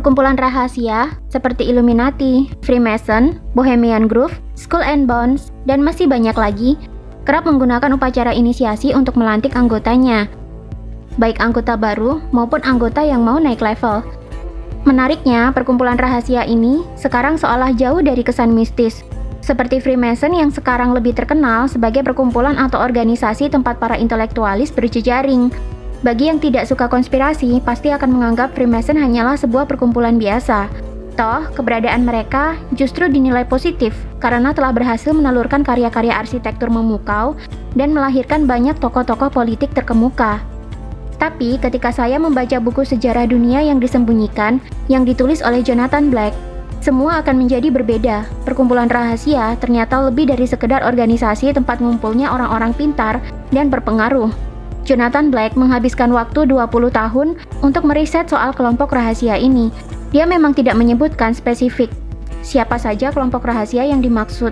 Perkumpulan rahasia seperti Illuminati, Freemason, Bohemian Grove, Skull and Bones, dan masih banyak lagi kerap menggunakan upacara inisiasi untuk melantik anggotanya, baik anggota baru maupun anggota yang mau naik level. Menariknya, perkumpulan rahasia ini sekarang seolah jauh dari kesan mistis, seperti Freemason yang sekarang lebih terkenal sebagai perkumpulan atau organisasi tempat para intelektualis berjejaring. Bagi yang tidak suka konspirasi, pasti akan menganggap Freemason hanyalah sebuah perkumpulan biasa. Toh, keberadaan mereka justru dinilai positif karena telah berhasil menelurkan karya-karya arsitektur memukau dan melahirkan banyak tokoh-tokoh politik terkemuka. Tapi, ketika saya membaca buku sejarah dunia yang disembunyikan yang ditulis oleh Jonathan Black, semua akan menjadi berbeda. Perkumpulan rahasia ternyata lebih dari sekedar organisasi tempat ngumpulnya orang-orang pintar dan berpengaruh. Jonathan Black menghabiskan waktu 20 tahun untuk meriset soal kelompok rahasia ini. Dia memang tidak menyebutkan spesifik siapa saja kelompok rahasia yang dimaksud.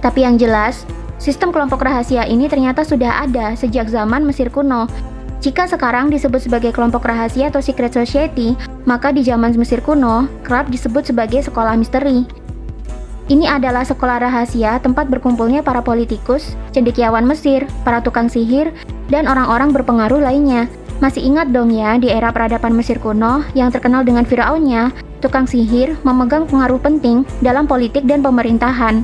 Tapi yang jelas, sistem kelompok rahasia ini ternyata sudah ada sejak zaman Mesir kuno. Jika sekarang disebut sebagai kelompok rahasia atau secret society, maka di zaman Mesir kuno kerap disebut sebagai sekolah misteri. Ini adalah sekolah rahasia tempat berkumpulnya para politikus, cendekiawan Mesir, para tukang sihir, dan orang-orang berpengaruh lainnya. Masih ingat dong ya, di era peradaban Mesir kuno yang terkenal dengan Firaunnya, tukang sihir memegang pengaruh penting dalam politik dan pemerintahan.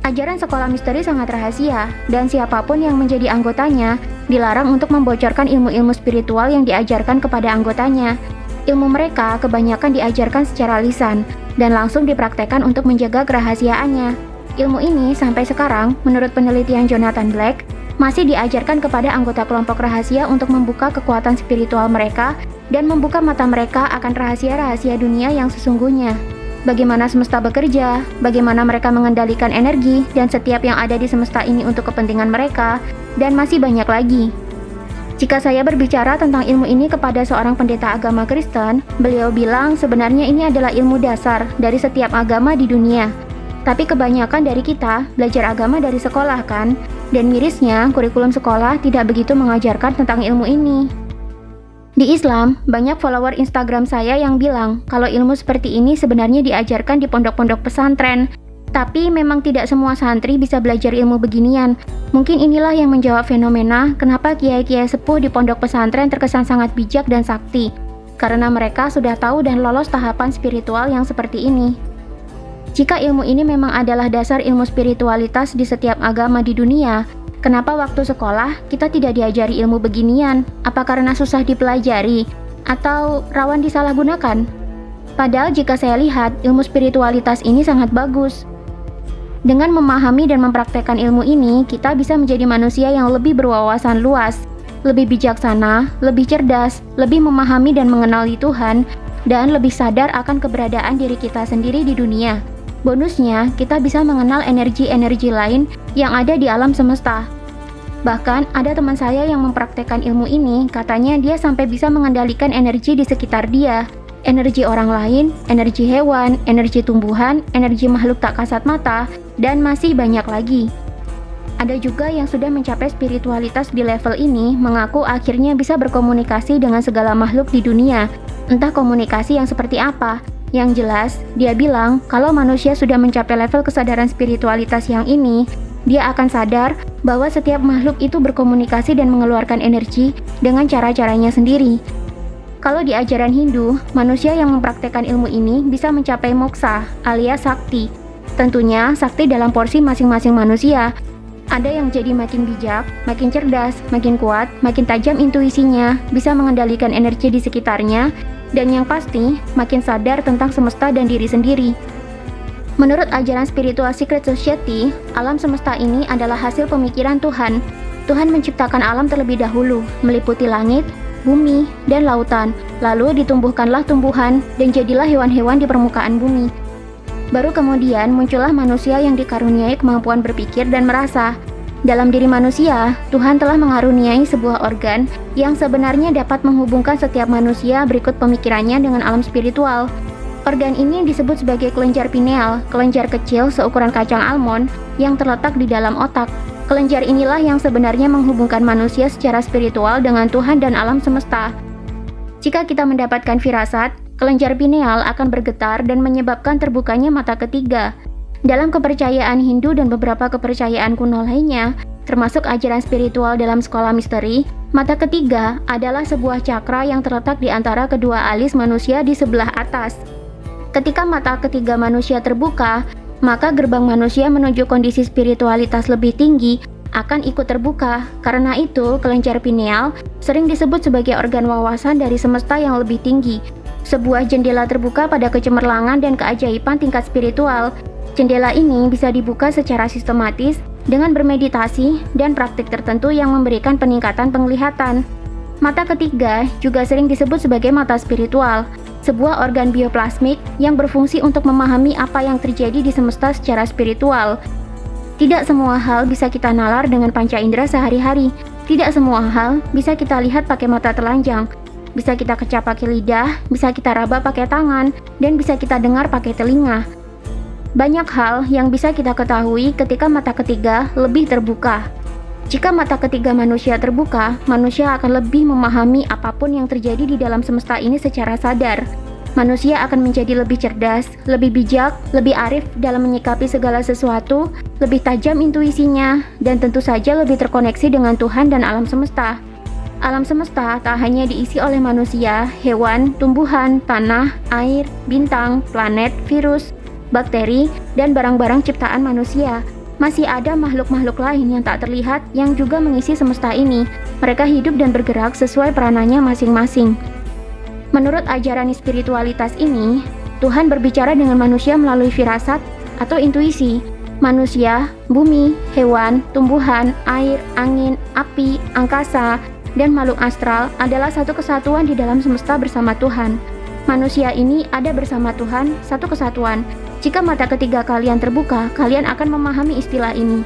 Ajaran sekolah misteri sangat rahasia, dan siapapun yang menjadi anggotanya dilarang untuk membocorkan ilmu-ilmu spiritual yang diajarkan kepada anggotanya. Ilmu mereka kebanyakan diajarkan secara lisan, dan langsung dipraktekkan untuk menjaga kerahasiaannya. Ilmu ini sampai sekarang, menurut penelitian Jonathan Black, masih diajarkan kepada anggota kelompok rahasia untuk membuka kekuatan spiritual mereka dan membuka mata mereka akan rahasia-rahasia dunia yang sesungguhnya. Bagaimana semesta bekerja, bagaimana mereka mengendalikan energi dan setiap yang ada di semesta ini untuk kepentingan mereka, dan masih banyak lagi. Jika saya berbicara tentang ilmu ini kepada seorang pendeta agama Kristen, beliau bilang sebenarnya ini adalah ilmu dasar dari setiap agama di dunia. Tapi kebanyakan dari kita belajar agama dari sekolah kan? Dan mirisnya, kurikulum sekolah tidak begitu mengajarkan tentang ilmu ini. Di Islam, banyak follower Instagram saya yang bilang kalau ilmu seperti ini sebenarnya diajarkan di pondok-pondok pesantren. Tapi memang tidak semua santri bisa belajar ilmu beginian. Mungkin inilah yang menjawab fenomena kenapa kiai-kiai sepuh di pondok pesantren terkesan sangat bijak dan sakti. Karena mereka sudah tahu dan lolos tahapan spiritual yang seperti ini. Jika ilmu ini memang adalah dasar ilmu spiritualitas di setiap agama di dunia, kenapa waktu sekolah kita tidak diajari ilmu beginian? Apa karena susah dipelajari? Atau rawan disalahgunakan? Padahal jika saya lihat, ilmu spiritualitas ini sangat bagus. Dengan memahami dan mempraktekkan ilmu ini, kita bisa menjadi manusia yang lebih berwawasan luas, lebih bijaksana, lebih cerdas, lebih memahami dan mengenali Tuhan, dan lebih sadar akan keberadaan diri kita sendiri di dunia. Bonusnya, kita bisa mengenal energi-energi lain yang ada di alam semesta. Bahkan, ada teman saya yang mempraktekkan ilmu ini, katanya dia sampai bisa mengendalikan energi di sekitar dia. Energi orang lain, energi hewan, energi tumbuhan, energi makhluk tak kasat mata, dan masih banyak lagi. Ada juga yang sudah mencapai spiritualitas di level ini mengaku akhirnya bisa berkomunikasi dengan segala makhluk di dunia. Entah komunikasi yang seperti apa. Yang jelas, dia bilang kalau manusia sudah mencapai level kesadaran spiritualitas yang ini, dia akan sadar bahwa setiap makhluk itu berkomunikasi dan mengeluarkan energi dengan cara-caranya sendiri. Kalau di ajaran Hindu, manusia yang mempraktekkan ilmu ini bisa mencapai moksa alias sakti. Tentunya sakti dalam porsi masing-masing manusia. Ada yang jadi makin bijak, makin cerdas, makin kuat, makin tajam intuisinya, bisa mengendalikan energi di sekitarnya, dan yang pasti makin sadar tentang semesta dan diri sendiri. Menurut ajaran spiritual Secret Society, alam semesta ini adalah hasil pemikiran Tuhan. Tuhan menciptakan alam terlebih dahulu, meliputi langit, bumi, dan lautan. Lalu ditumbuhkanlah tumbuhan dan jadilah hewan-hewan di permukaan bumi. Baru kemudian muncullah manusia yang dikaruniai kemampuan berpikir dan merasa. Dalam diri manusia, Tuhan telah mengaruniai sebuah organ yang sebenarnya dapat menghubungkan setiap manusia berikut pemikirannya dengan alam spiritual. Organ ini disebut sebagai kelenjar pineal, kelenjar kecil seukuran kacang almond yang terletak di dalam otak. Kelenjar inilah yang sebenarnya menghubungkan manusia secara spiritual dengan Tuhan dan alam semesta. Jika kita mendapatkan firasat, kelenjar pineal akan bergetar dan menyebabkan terbukanya mata ketiga. Dalam kepercayaan Hindu dan beberapa kepercayaan kuno lainnya, termasuk ajaran spiritual dalam sekolah misteri, mata ketiga adalah sebuah cakra yang terletak di antara kedua alis manusia di sebelah atas. Ketika mata ketiga manusia terbuka, maka gerbang manusia menuju kondisi spiritualitas lebih tinggi akan ikut terbuka. Karena itu, kelenjar pineal sering disebut sebagai organ wawasan dari semesta yang lebih tinggi, sebuah jendela terbuka pada kecemerlangan dan keajaiban tingkat spiritual. Jendela ini bisa dibuka secara sistematis dengan bermeditasi dan praktik tertentu yang memberikan peningkatan penglihatan. Mata ketiga juga sering disebut sebagai mata spiritual, sebuah organ bioplasmik yang berfungsi untuk memahami apa yang terjadi di semesta secara spiritual. Tidak semua hal bisa kita nalar dengan panca indera sehari-hari. Tidak semua hal bisa kita lihat pakai mata telanjang. Bisa kita kecap pakai lidah, bisa kita raba pakai tangan, dan bisa kita dengar pakai telinga. Banyak hal yang bisa kita ketahui ketika mata ketiga lebih terbuka. Jika mata ketiga manusia terbuka, manusia akan lebih memahami apapun yang terjadi di dalam semesta ini secara sadar. Manusia akan menjadi lebih cerdas, lebih bijak, lebih arif dalam menyikapi segala sesuatu, lebih tajam intuisinya, dan tentu saja lebih terkoneksi dengan Tuhan dan alam semesta. Alam semesta tak hanya diisi oleh manusia, hewan, tumbuhan, tanah, air, bintang, planet, virus, bakteri, dan barang-barang ciptaan manusia. Masih ada makhluk-makhluk lain yang tak terlihat yang juga mengisi semesta ini. Mereka hidup dan bergerak sesuai peranannya masing-masing. Menurut ajaran spiritualitas ini, Tuhan berbicara dengan manusia melalui firasat atau intuisi. Manusia, bumi, hewan, tumbuhan, air, angin, api, angkasa, dan makhluk astral adalah satu kesatuan di dalam semesta bersama Tuhan. Manusia ini ada bersama Tuhan, satu kesatuan. Jika mata ketiga kalian terbuka, kalian akan memahami istilah ini.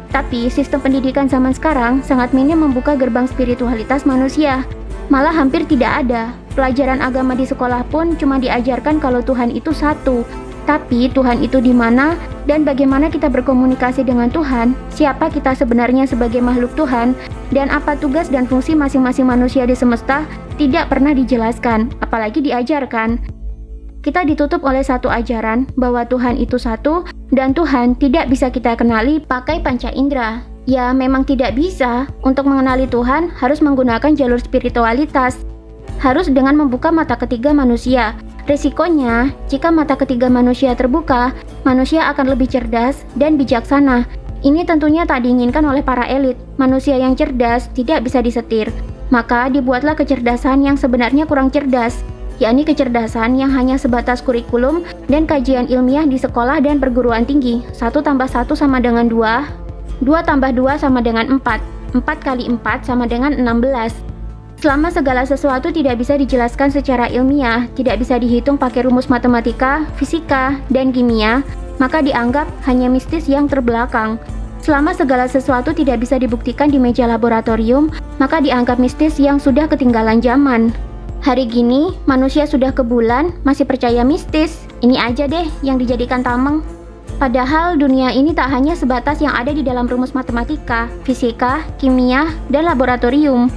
Tapi, sistem pendidikan zaman sekarang sangat minim membuka gerbang spiritualitas manusia. Malah hampir tidak ada. Pelajaran agama di sekolah pun cuma diajarkan kalau Tuhan itu satu. Tapi, Tuhan itu di mana dan bagaimana kita berkomunikasi dengan Tuhan, siapa kita sebenarnya sebagai makhluk Tuhan, dan apa tugas dan fungsi masing-masing manusia di semesta tidak pernah dijelaskan, apalagi diajarkan. Kita ditutup oleh satu ajaran bahwa Tuhan itu satu dan Tuhan tidak bisa kita kenali pakai panca indera. Ya, memang tidak bisa. Untuk mengenali Tuhan harus menggunakan jalur spiritualitas. Harus dengan membuka mata ketiga manusia. Resikonya, jika mata ketiga manusia terbuka, manusia akan lebih cerdas dan bijaksana. Ini tentunya tak diinginkan oleh para elit. Manusia yang cerdas tidak bisa disetir. Maka dibuatlah kecerdasan yang sebenarnya kurang cerdas, yakni kecerdasan yang hanya sebatas kurikulum dan kajian ilmiah di sekolah dan perguruan tinggi. 1 tambah 1 sama dengan 2, 2 tambah 2 sama dengan 4, 4 kali 4 sama dengan 16. Selama segala sesuatu tidak bisa dijelaskan secara ilmiah, tidak bisa dihitung pakai rumus matematika, fisika, dan kimia, maka dianggap hanya mistis yang terbelakang. Selama segala sesuatu tidak bisa dibuktikan di meja laboratorium, maka dianggap mistis yang sudah ketinggalan zaman. Hari gini, manusia sudah ke bulan, masih percaya mistis. Ini aja deh yang dijadikan tameng. Padahal dunia ini tak hanya sebatas yang ada di dalam rumus matematika, fisika, kimia, dan laboratorium.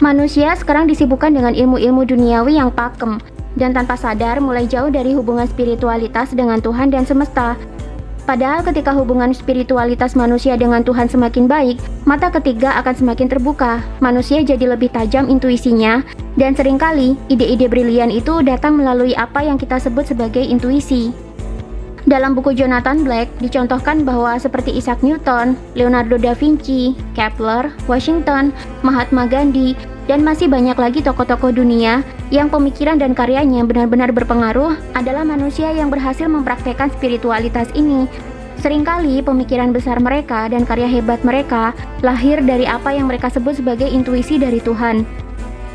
Manusia sekarang disibukkan dengan ilmu-ilmu duniawi yang pakem, dan tanpa sadar mulai jauh dari hubungan spiritualitas dengan Tuhan dan semesta. Padahal ketika hubungan spiritualitas manusia dengan Tuhan semakin baik, mata ketiga akan semakin terbuka, manusia jadi lebih tajam intuisinya, dan seringkali ide-ide brilian itu datang melalui apa yang kita sebut sebagai intuisi. Dalam buku Jonathan Black dicontohkan bahwa seperti Isaac Newton, Leonardo da Vinci, Kepler, Washington, Mahatma Gandhi, dan masih banyak lagi tokoh-tokoh dunia yang pemikiran dan karyanya benar-benar berpengaruh adalah manusia yang berhasil mempraktekkan spiritualitas ini. Seringkali pemikiran besar mereka dan karya hebat mereka lahir dari apa yang mereka sebut sebagai intuisi dari Tuhan.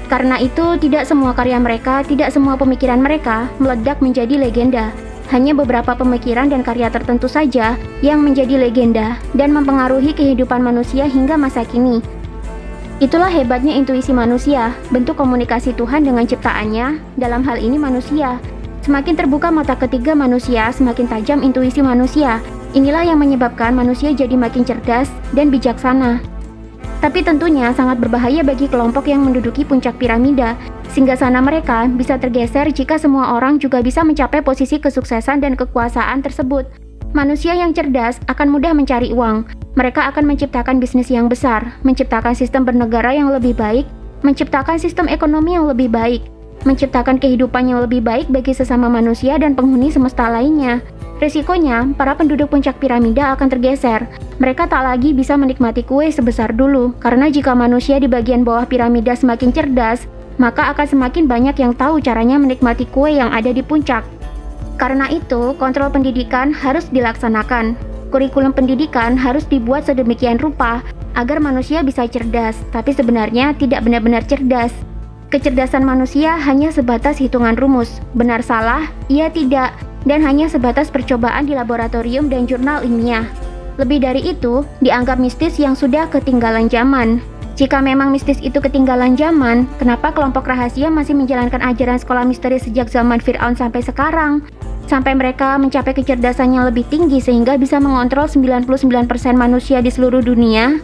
Karena itu, tidak semua karya mereka, tidak semua pemikiran mereka meledak menjadi legenda. Hanya beberapa pemikiran dan karya tertentu saja yang menjadi legenda dan mempengaruhi kehidupan manusia hingga masa kini. Itulah hebatnya intuisi manusia, bentuk komunikasi Tuhan dengan ciptaannya, dalam hal ini manusia. Semakin terbuka mata ketiga manusia, semakin tajam intuisi manusia. Inilah yang menyebabkan manusia jadi makin cerdas dan bijaksana. Tapi tentunya sangat berbahaya bagi kelompok yang menduduki puncak piramida. Singgahsana mereka bisa tergeser jika semua orang juga bisa mencapai posisi kesuksesan dan kekuasaan tersebut. Manusia yang cerdas akan mudah mencari uang. Mereka akan menciptakan bisnis yang besar, menciptakan sistem bernegara yang lebih baik, menciptakan sistem ekonomi yang lebih baik, menciptakan kehidupan yang lebih baik bagi sesama manusia dan penghuni semesta lainnya. Risikonya, para penduduk puncak piramida akan tergeser. Mereka tak lagi bisa menikmati kue sebesar dulu, karena jika manusia di bagian bawah piramida semakin cerdas, maka akan semakin banyak yang tahu caranya menikmati kue yang ada di puncak. Karena itu, kontrol pendidikan harus dilaksanakan. Kurikulum pendidikan harus dibuat sedemikian rupa agar manusia bisa cerdas, tapi sebenarnya tidak benar-benar cerdas. Kecerdasan manusia hanya sebatas hitungan rumus, benar salah, iya tidak, dan hanya sebatas percobaan di laboratorium dan jurnal ilmiah. Lebih dari itu, dianggap mistis yang sudah ketinggalan zaman. Jika memang mistis itu ketinggalan zaman, kenapa kelompok rahasia masih menjalankan ajaran sekolah misteri sejak zaman Fir'aun sampai sekarang? Sampai mereka mencapai kecerdasan yang lebih tinggi sehingga bisa mengontrol 99% manusia di seluruh dunia?